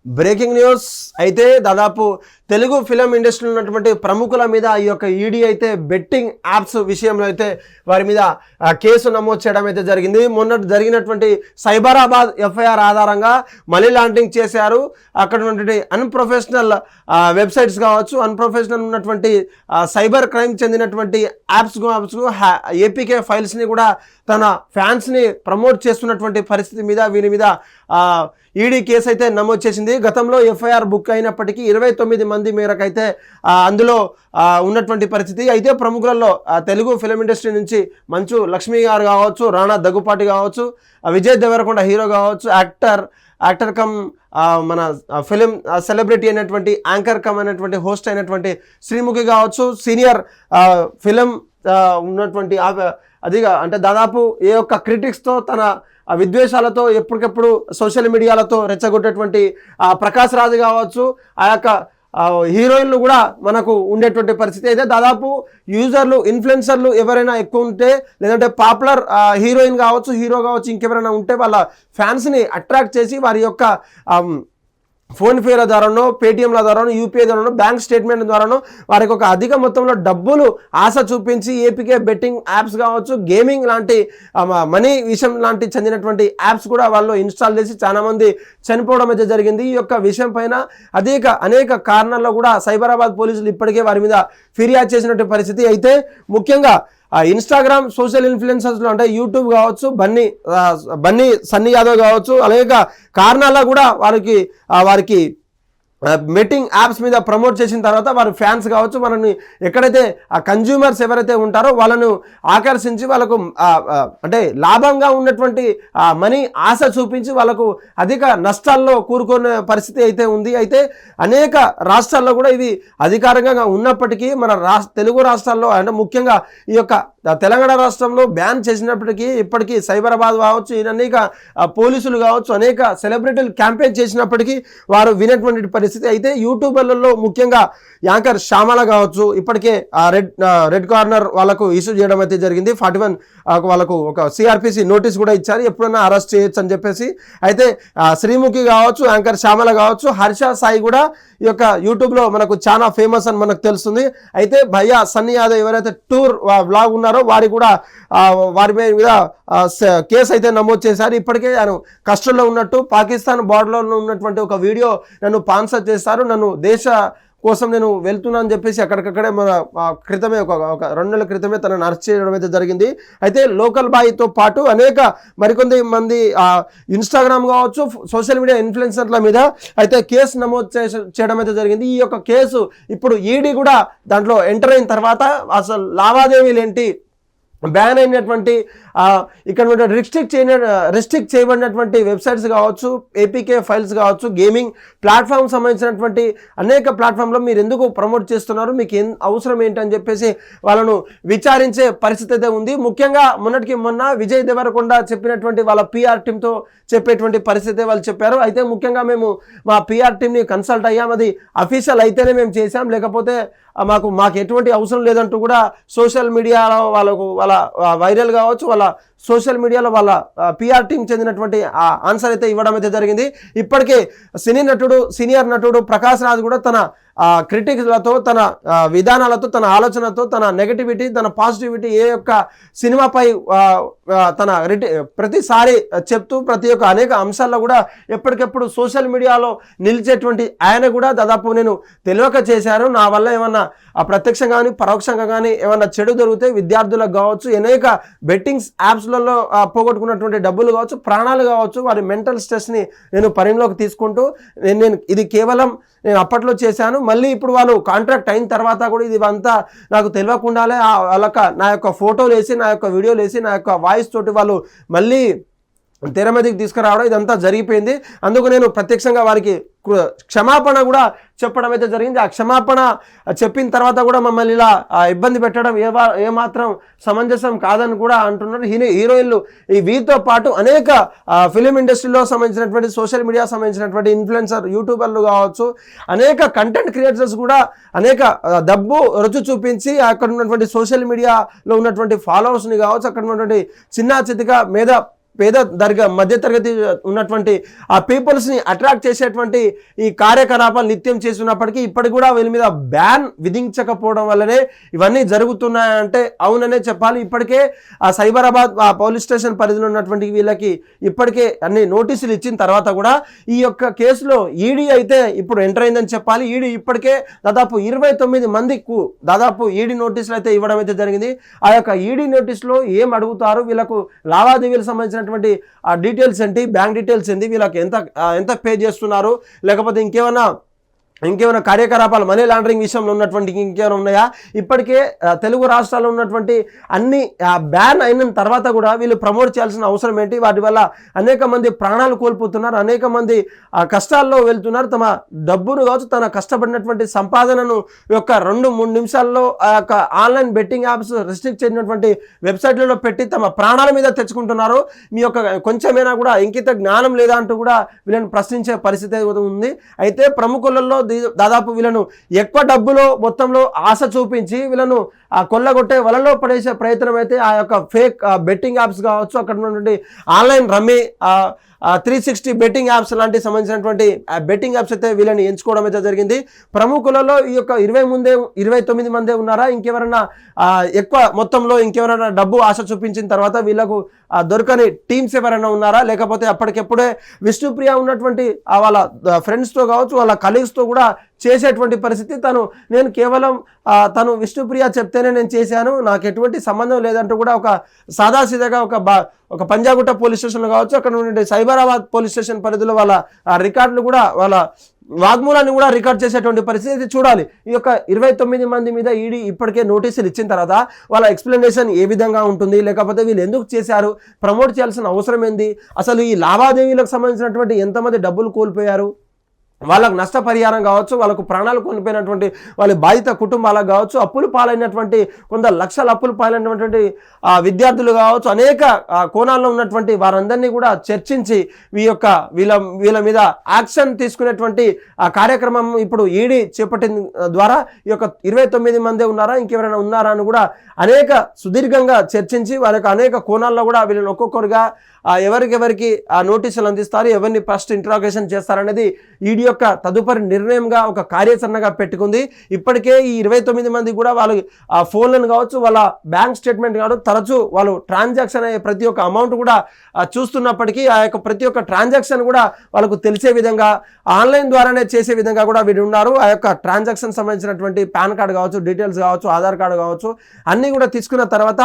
Breaking news అయితే దాదాపు Telugu film ఇండస్ట్రీలో ఉన్నటువంటి ప్రముఖుల మీద ఈ యొక్క ఈడీ అయితే బెట్టింగ్ యాప్స్ విషయంలో అయితే వారి మీద కేసు నమోదు చేయడం అయితే జరిగింది. మొన్న జరిగినటువంటి సైబరాబాద్ ఎఫ్ఐఆర్ ఆధారంగా మనీ లాండరింగ్ చేశారు. అక్కడ ఉన్నటువంటి అన్ప్రొఫెషనల్ వెబ్సైట్స్ కావచ్చు, అన్ప్రొఫెషనల్ ఉన్నటువంటి సైబర్ క్రైమ్ చెందినటువంటి యాప్స్ ఏపీకే ఫైల్స్ని కూడా తన ఫ్యాన్స్ని ప్రమోట్ చేస్తున్నటువంటి పరిస్థితి మీద వీరి మీద ఈడీ కేసు అయితే నమోదు చేసింది. గతంలో ఎఫ్ఐఆర్ బుక్ అయినప్పటికీ 29 మంది మేరకు అయితే అందులో ఉన్నటువంటి పరిస్థితి. అయితే ప్రముఖులలో తెలుగు ఫిలిం ఇండస్ట్రీ నుంచి మంచు లక్ష్మి గారు కావచ్చు, రాణా దగ్గుపాటి కావచ్చు, విజయ్ దేవరకొండ హీరో కావచ్చు, యాక్టర్ కమ్ మన ఫిలిం సెలబ్రిటీ అయినటువంటి యాంకర్ కమ్ అయినటువంటి హోస్ట్ అయినటువంటి శ్రీముఖి కావచ్చు, సీనియర్ ఫిలిం ఉన్నటువంటి అదిగా అంటే దాదాపు ఏ ఒక్క క్రిటిక్స్తో తన విద్వేషాలతో ఎప్పటికెప్పుడు సోషల్ మీడియాలతో రెచ్చగొట్టేటువంటి ప్రకాష్ రాజ్ కావచ్చు, ఆ యొక్క హీరోయిన్లు కూడా మనకు ఉండేటువంటి పరిస్థితి. అయితే దాదాపు యూజర్లు ఇన్ఫ్లుయెన్సర్లు ఎవరైనా ఎక్కువ ఉంటే, లేదంటే పాపులర్ హీరోయిన్ కావచ్చు, హీరో కావచ్చు, ఇంకెవరైనా ఉంటే వాళ్ళ ఫ్యాన్స్ని అట్రాక్ట్ చేసి వారి యొక్క ఫోన్పేల ద్వారానో, పేటిఎంల ద్వారానో, యూపీఐ ద్వారానో, బ్యాంక్ స్టేట్మెంట్ ద్వారానో వారికి ఒక అధిక మొత్తంలో డబ్బులు ఆశ చూపించి ఏపీకే బెట్టింగ్ యాప్స్ కావచ్చు, గేమింగ్ లాంటి మనీ విషయం లాంటి చెందినటువంటి యాప్స్ కూడా వాళ్ళు ఇన్స్టాల్ చేసి చాలామంది చనిపోవడం అయితే జరిగింది. ఈ యొక్క విషయం పైన అనేక కారణాల్లో కూడా సైబరాబాద్ పోలీసులు ఇప్పటికే వారి మీద ఫిర్యాదు చేసినటువంటి పరిస్థితి. అయితే ముఖ్యంగా ఇన్స్టాగ్రామ్ సోషల్ ఇన్ఫ్లుయెన్సర్స్లో అంటే యూట్యూబ్ కావచ్చు, బన్నీ సన్నీ యాదవ్ కావచ్చు, అనేక కారణాల్లో కూడా వారికి బెట్టింగ్ యాప్స్ మీద ప్రమోట్ చేసిన తర్వాత వారి ఫ్యాన్స్ కావచ్చు, మనని ఎక్కడైతే ఆ కన్జ్యూమర్స్ ఎవరైతే ఉంటారో వాళ్ళను ఆకర్షించి వాళ్ళకు అంటే లాభంగా ఉన్నటువంటి మనీ ఆశ చూపించి వాళ్ళకు అధిక నష్టాల్లో కూరుకునే పరిస్థితి అయితే ఉంది. అయితే అనేక రాష్ట్రాల్లో కూడా ఇది అధికారికంగా ఉన్నప్పటికీ మన తెలుగు రాష్ట్రాల్లో అంటే ముఖ్యంగా ఈ యొక్క తెలంగాణ రాష్ట్రంలో బ్యాన్ చేసినప్పటికీ ఇప్పటికీ సైబరాబాద్ కావచ్చు, అనేక పోలీసులు కావచ్చు, అనేక సెలబ్రిటీలు క్యాంపెయిన్ చేసినప్పటికీ వారు వినేటువంటి పరిస్థితి. అయితే యూట్యూబర్లలో ముఖ్యంగా యాంకర్ శ్యామల కావచ్చు, ఇప్పటికే రెడ్ కార్నర్ వాళ్ళకు ఇష్యూ చేయడం అయితే జరిగింది. 41 వాళ్ళకు ఒక సిఆర్పిసి నోటీస్ కూడా ఇచ్చారు, ఎప్పుడైనా అరెస్ట్ చేయొచ్చు అని చెప్పేసి. అయితే శ్రీముఖి కావచ్చు, యాంకర్ శ్యామల కావచ్చు, హర్ష సాయి కూడా ఈ యొక్క యూట్యూబ్లో మనకు చాలా ఫేమస్ అని మనకు తెలుస్తుంది. అయితే భయ్యా సన్నీ యాదవ్ ఎవరైతే టూర్ వ్లాగ్ ఉన్నారో వారి మీద కేసు అయితే నమోదు చేశారు. ఇప్పటికే నేను కష్టంలో ఉన్నట్టు పాకిస్తాన్ బార్డర్లో ఉన్నటువంటి ఒక వీడియో నన్ను స్పాన్సర్ చేస్తారు, నన్ను దేశ కోసం నేను వెళ్తున్నా అని చెప్పేసి అక్కడికక్కడే మన క్రితమే ఒక 2 నెలల క్రితమే తనను అరెస్ట్ చేయడం అయితే జరిగింది. అయితే లోకల్ బాయ్తో పాటు అనేక మరికొంది మంది ఇన్స్టాగ్రామ్ కావచ్చు, సోషల్ మీడియా ఇన్ఫ్లుయెన్సర్ల మీద అయితే కేసు నమోదు చేయడం అయితే జరిగింది. ఈ యొక్క కేసు ఇప్పుడు ఈడీ కూడా దాంట్లో ఎంటర్ అయిన తర్వాత అసలు లావాదేవీలు ఏంటి, బ్యాన్ అయినటువంటి ఇక్కడ రిస్ట్రిక్ట్ చేయబడినటువంటి వెబ్సైట్స్ కావచ్చు, ఏపీకే ఫైల్స్ కావచ్చు, గేమింగ్ ప్లాట్ఫామ్ సంబంధించినటువంటి అనేక ప్లాట్ఫామ్లో మీరు ఎందుకు ప్రమోట్ చేస్తున్నారు, మీకు అవసరం ఏంటని చెప్పేసి వాళ్ళను విచారించే పరిస్థితి అయితే ఉంది. ముఖ్యంగా మొన్న విజయ్ దేవరకొండ చెప్పినటువంటి వాళ్ళ పిఆర్ టీంతో చెప్పేటువంటి పరిస్థితి వాళ్ళు చెప్పారు. అయితే ముఖ్యంగా మేము మా పిఆర్ టీంని కన్సల్ట్ అయ్యాం, అది అఫీషియల్ అయితేనే మేము చేసాం, లేకపోతే మాకు ఎటువంటి అవసరం లేదంటూ కూడా సోషల్ మీడియాలో వాళ్ళ వైరల్ కావచ్చు, వాళ్ళ సోషల్ మీడియాలో వాళ్ళ పిఆర్ టీం చెందినటువంటి ఆన్సర్ అయితే ఇవ్వడం అయితే జరిగింది. ఇప్పటికే సీనియర్ నటుడు ప్రకాష్ రాజ్ కూడా తన క్రిటిక్స్లతో, తన విధానాలతో, తన ఆలోచనతో, తన నెగటివిటీ, తన పాజిటివిటీ ఏ యొక్క సినిమాపై తన ప్రతిసారి చెప్తూ ప్రతి ఒక్క అనేక అంశాల్లో కూడా ఎప్పటికెప్పుడు సోషల్ మీడియాలో నిలిచేటువంటి ఆయన కూడా దాదాపు నేను తెలియక చేశాను, నా వల్ల ఏమన్నా ప్రత్యక్షంగా కానీ పరోక్షంగా కానీ ఏమన్నా చెడు జరిగితే విద్యార్థులకు కావచ్చు, అనేక బెట్టింగ్స్ యాప్స్లలో పోగొట్టుకున్నటువంటి డబ్బులు కావచ్చు, ప్రాణాలు కావచ్చు, వారి మెంటల్ స్ట్రెస్ని నేను పరిగణలోకి తీసుకుంటూ నేను ఇది కేవలం నేను అప్పట్లో చేశాను, మళ్ళీ ఇప్పుడు వాళ్ళు కాంట్రాక్ట్ అయిన తర్వాత కూడా ఇది అంతా నాకు తెలియకుండానే నా యొక్క ఫోటోలు వేసి, నా యొక్క వీడియోలు వేసి, నా యొక్క వాయిస్ తోటి వాళ్ళు మళ్ళీ తెర మీదకి తీసుకురావడం ఇదంతా జరిగిపోయింది. అందుకు నేను ప్రత్యక్షంగా వారికి క్షమాపణ కూడా చెప్పడం అయితే జరిగింది. ఆ క్షమాపణ చెప్పిన తర్వాత కూడా మమ్మల్ని ఇలా ఇబ్బంది పెట్టడం ఏమాత్రం సమంజసం కాదని కూడా అంటున్నారు. హీరోయిన్లు వీరితో పాటు అనేక ఫిలిం ఇండస్ట్రీలో సంబంధించినటువంటి సోషల్ మీడియా సంబంధించినటువంటి ఇన్ఫ్లుయెన్సర్ యూట్యూబర్లు కావచ్చు, అనేక కంటెంట్ క్రియేటర్స్ కూడా అనేక డబ్బు రుచి చూపించి అక్కడ ఉన్నటువంటి సోషల్ మీడియాలో ఉన్నటువంటి ఫాలోవర్స్ని కావచ్చు, అక్కడ ఉన్నటువంటి చిన్న చితిక మధ్యతరగతి ఉన్నటువంటి ఆ పీపుల్స్ని అట్రాక్ట్ చేసేటువంటి ఈ కార్యకలాపాలు నిత్యం చేస్తున్నప్పటికీ ఇప్పటికి కూడా వీళ్ళ మీద బ్యాన్ విధించకపోవడం వల్లనే ఇవన్నీ జరుగుతున్నాయంటే అవుననే చెప్పాలి. ఇప్పటికే ఆ సైబరాబాద్ ఆ పోలీస్ స్టేషన్ పరిధిలో ఉన్నటువంటి వీళ్ళకి ఇప్పటికే అన్ని నోటీసులు ఇచ్చిన తర్వాత కూడా ఈ యొక్క కేసులో ఈడీ అయితే ఇప్పుడు ఎంటర్ అయిందని చెప్పాలి. ఈడీ ఇప్పటికే దాదాపు 29 మందికి దాదాపు ఈడీ నోటీసులు అయితే ఇవ్వడం అయితే జరిగింది. ఆ యొక్క ఈడీ నోటీసులో ఏం అడుగుతారు, వీళ్ళకు లావాదేవీలకు సంబంధించినటువంటి ఆ డీటెయిల్స్ ఏంటి, బ్యాంక్ డీటెయిల్స్ ఏంటి, వీళ్ళకి ఎంత పే చేస్తున్నారు, లేకపోతే ఇంకేమైనా కార్యకలాపాలు మనీ లాండరింగ్ విషయంలో ఉన్నటువంటి ఇంకేమైనా ఉన్నాయా, ఇప్పటికే తెలుగు రాష్ట్రాల్లో ఉన్నటువంటి అన్ని బ్యాన్ అయిన తర్వాత కూడా వీళ్ళు ప్రమోట్ చేయాల్సిన అవసరం ఏంటి, వాటి వల్ల అనేక మంది ప్రాణాలు కోల్పోతున్నారు, అనేక మంది కష్టాల్లో వెళ్తున్నారు, తమ డబ్బును కావచ్చు తన కష్టపడినటువంటి సంపాదనను యొక్క 2-3 నిమిషాల్లో ఆ యొక్క ఆన్లైన్ బెట్టింగ్ యాప్స్ రిస్ట్రిక్ట్ చేసినటువంటి వెబ్సైట్లలో పెట్టి తమ ప్రాణాల మీద తెచ్చుకుంటున్నారు. మీ యొక్క కొంచెమైనా కూడా ఇంకిత జ్ఞానం లేదా అంటూ కూడా వీళ్ళని ప్రశ్నించే పరిస్థితి ఉంది. అయితే ప్రముఖులలో దాదాపు వీళ్ళను ఎక్కువ డబ్బులో మొత్తంలో ఆశ చూపించి వీళ్ళను ఆ కొల్లగొట్టే వలలో పడేసే ప్రయత్నం అయితే ఆ యొక్క ఫేక్ బెట్టింగ్ యాప్స్ కావచ్చు, అక్కడ ఉన్నటువంటి ఆన్లైన్ రమ్మీ 360 బెట్టింగ్ యాప్స్ లాంటి సంబంధించినటువంటి బెట్టింగ్ యాప్స్ అయితే వీళ్ళని ఎంచుకోవడం అయితే జరిగింది. ప్రముఖులలో ఈ యొక్క 29 మందే ఉన్నారా, ఇంకెవరైనా ఎక్కువ మొత్తంలో ఇంకెవరైనా డబ్బు ఆశ చూపించిన తర్వాత వీళ్ళకు దొరకని టీమ్స్ ఎవరైనా ఉన్నారా, లేకపోతే అప్పటికెప్పుడే విష్ణుప్రియ ఉన్నటువంటి వాళ్ళ ఫ్రెండ్స్తో కావచ్చు వాళ్ళ కలీగ్స్తో కూడా చేసేటువంటి పరిస్థితి. నేను కేవలం తను విష్ణుప్రియ చెప్తేనే నేను చేశాను, నాకు ఎటువంటి సంబంధం లేదంటూ కూడా ఒక సాదాసీదాగా ఒక పంజాగుట్ట పోలీస్ స్టేషన్లో కావచ్చు, అక్కడ నుండి సైబరాబాద్ పోలీస్ స్టేషన్ పరిధిలో వాళ్ళ రికార్డులు కూడా వాళ్ళ వాగ్మూలాన్ని కూడా రికార్డ్ చేసేటువంటి పరిస్థితి చూడాలి. ఈ యొక్క 29 మంది మీద ఈడీ ఇప్పటికే నోటీసులు ఇచ్చిన తర్వాత వాళ్ళ ఎక్స్ప్లెనేషన్ ఏ విధంగా ఉంటుంది, లేకపోతే వీళ్ళు ఎందుకు చేశారు, ప్రమోట్ చేయాల్సిన అవసరం ఏంది, అసలు ఈ లావాదేవీలకు సంబంధించినటువంటి ఎంతమంది డబ్బులు కోల్పోయారు, వాళ్ళకు నష్టపరిహారం కావచ్చు, వాళ్ళకు ప్రాణాలు కోల్పోయినటువంటి వాళ్ళ బాధిత కుటుంబాలకు కావచ్చు, అప్పులు పాలైనటువంటి కొంత లక్షల అప్పులు పాలైనటువంటి విద్యార్థులు కావచ్చు, అనేక కోణాల్లో ఉన్నటువంటి వారందరినీ కూడా చర్చించి వీళ్ళ మీద యాక్షన్ తీసుకునేటువంటి కార్యక్రమం ఇప్పుడు ఈడీ చేపట్టిన ద్వారా ఈ యొక్క 29 మందే ఉన్నారా, ఇంకెవరైనా ఉన్నారా అని కూడా అనేక సుదీర్ఘంగా చర్చించి వాళ్ళకి అనేక కోణాల్లో కూడా వీళ్ళని ఒక్కొక్కరుగా ఎవరికి ఆ నోటీసులు అందిస్తారు, ఎవరిని ఫస్ట్ ఇంట్రాగేషన్ చేస్తారనేది ఈడీ యొక్క తదుపరి నిర్ణయంగా ఒక కార్యాచరణగా పెట్టుకుంది. ఇప్పటికే ఈ 29 మంది కూడా వాళ్ళు ఆ ఫోన్లను కావచ్చు, వాళ్ళ బ్యాంక్ స్టేట్మెంట్ కావచ్చు, తరచూ వాళ్ళు ట్రాన్సాక్షన్ అయ్యే ప్రతి ఒక్క అమౌంట్ కూడా చూస్తున్నప్పటికీ ఆ యొక్క ప్రతి ఒక్క ట్రాన్సాక్షన్ కూడా వాళ్ళకు తెలిసే విధంగా ఆన్లైన్ ద్వారానే చేసే విధంగా కూడా వీళ్ళు ఉన్నారు. ఆ యొక్క ట్రాన్సాక్షన్ సంబంధించినటువంటి పాన్ కార్డు కావచ్చు, డీటెయిల్స్ కావచ్చు, ఆధార్ కార్డు కావచ్చు, అన్నీ కూడా తీసుకున్న తర్వాత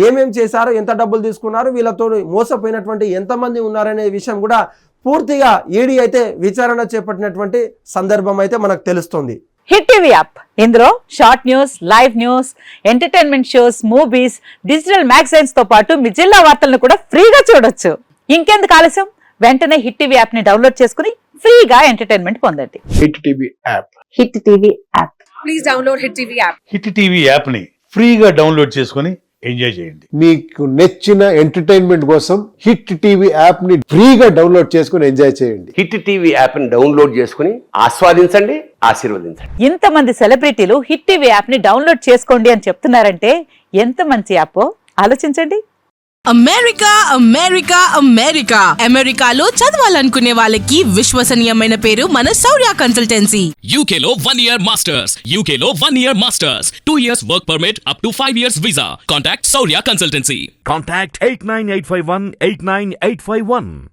ఏమేం చేశారు, ఎంత డబ్బులు తీసుకున్నారు, వీళ్ళతో మోసపోయినటువంటి ఎంతమంది ఉన్నారనే విషయం కూడా పూర్తిగా ఈడీ అయితే విచారణ చేపట్టినటువంటి సందర్భం అయితే మనకు తెలుస్తుంది. హిట్ టీవీ యాప్, ఇందులో short news, live news, entertainment shows, movies, digital magazines తో పాటు మీ జిల్లా వార్తలను కూడా ఫ్రీగా చూడొచ్చు. ఇంకెందుకు ఆలస్యం, వెంటనే హిట్ టీవీ యాప్ ని డౌన్లోడ్ చేసుకుని ఫ్రీగా ఎంటర్టైన్మెంట్ పొందండి. Hit TV app, hit TV app, please download hit TV app. Hit TV app ని ఫ్రీగా డౌన్లోడ్ చేసుకుని ఎంజాయ్ చేయండి. మీకు నచ్చిన ఎంటర్టైన్మెంట్ కోసం హిట్ టీవీ యాప్ ని ఫ్రీగా డౌన్లోడ్ చేసుకుని ఎంజాయ్ చేయండి. హిట్ టీవీ యాప్ ని డౌన్లోడ్ చేసుకుని ఆస్వాదించండి, ఆశీర్వదించండి. ఇంతమంది సెలబ్రిటీలు హిట్ టీవీ యాప్ ని డౌన్లోడ్ చేసుకోండి అని చెప్తున్నారంటే ఎంత మంచి యాప్ ఆలోచించండి. అమెరికా అమెరికా అమెరికా అమెరికాలో చదవాలనుకునే వాళ్ళకి విశ్వసనీయమైన పేరు మన శౌర్య కన్సల్టెన్సీ. UK లో 1 year masters, UK లో 1 year masters, 2 years work permit up to 5 years visa. Contact Saurya Consultancy. Contact 89851 89851.